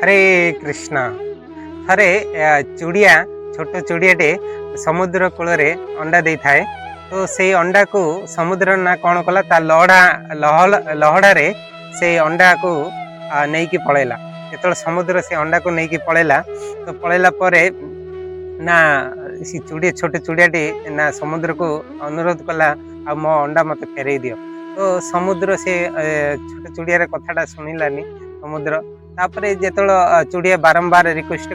हरे कृष्णा थरे चुड़िया छोट चुड़ियाटे समुद्र कूल अंडा दे थाए। तो से अंडा को समुद्र ना कौन कला ता लहड़ा से अंडा को नहीं कि पलैला। जो समुद्र से अंडा को नहीं कि पलैला तो पलैला परे ना सी चुड़िया छोटे चुड़ियाटी ना समुद्र को अनुरोध कला आ मो अंडा मत फेरई दियो। तो समुद्र से छोटे चुड़ियार कथाटा शुणिलानी समुद्र तापर जो चुड़िया बारंबार रिक्वेस्ट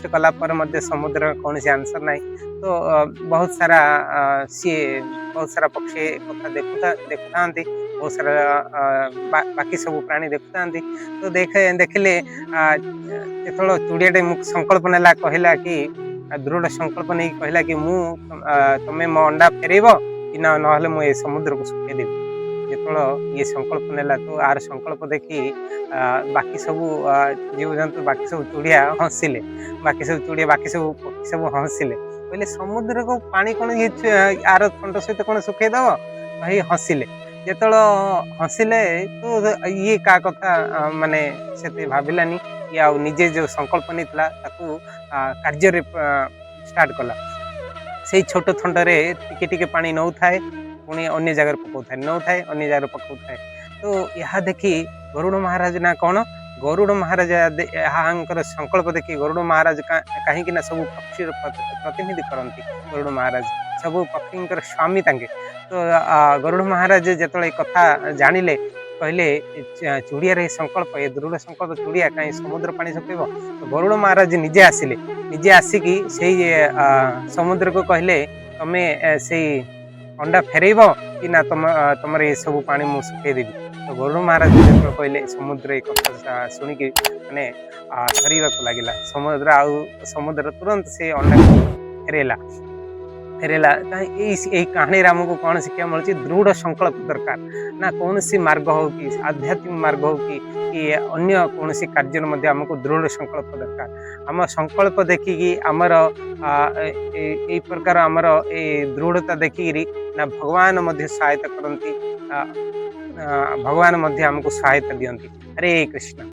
कला पर मध्य समुद्र कौन सी आंसर ना। तो बहुत सारा सी बहुत सारा पक्षी कथा देखुता बहुत सारा बाकी सब प्राणी देखुता। तो देखिले जो चुड़ियाटे मुख संकल्प नेला कहला कि दृढ़ संकल्प नहीं कहला कि मु तमे मो अंडा फेरब कि ना ना मु समुद्र को सुखे देवी। जो ये संकल्प नेला तो आर संकल्प देखी बाकी सब जीव जंतु बाकी सब चुड़िया हसिले बाकी सब चुड़िया बाकी सब पक्षी सब हसिले कहले समुद्र को पानी कौन ये आर कंठ सहित कौन सुखे दब भाई हसिले। जो हसिले तो ये का कथा माने से भाविलानी या निजे जो संकल्प नहीं कार्य स्टार्ट कला से छोट थंडरे टिके पानी नौ थाए पुणी अन्य जगह पकाऊ नौ थाए अन्य जगह पकाऊ थाए। तो यह देखी गरुड़ महाराज ना कौन गरुड़ महाराज यहाँ संकल्प देखी गरुड़ महाराज कहीं सब पक्षी प्रतिनिधि करती गरुड़ महाराज सब पक्षी स्वामी तांके। तो गरुड़ महाराज जो कथा जानिले कहले चुड़िया संकल्प ये दृढ़ संकल्प चुड़िया कहीं समुद्र पानी सुखेब। तो गरुड़ महाराज निजे आसिले निजे आसिकी से समुद्र को कहले तमे से अंडा फेरब कि ना तुम ये सब पानी मुझे सुखे देवी। तो गरुड़ महाराज कहले समुद्र कथा शुणिकी मैंने थरवा को लगे समुद्र तुरंत से अंडा फेरेला कहानी आमको कौन शिक्षा मिलूँ दृढ़ संकल्प दरकार ना कौन सी मार्ग हो कि आध्यात्मिक मार्ग हो कि अन्य कौन सी कार्य आमको दृढ़ संकल्प दरकार। आम संकल्प देखिकी आमर ए प्रकार आमर दृढ़ता देखिकी ना भगवान सहायता करती भगवान आमको सहायता दियंती। हरे कृष्ण।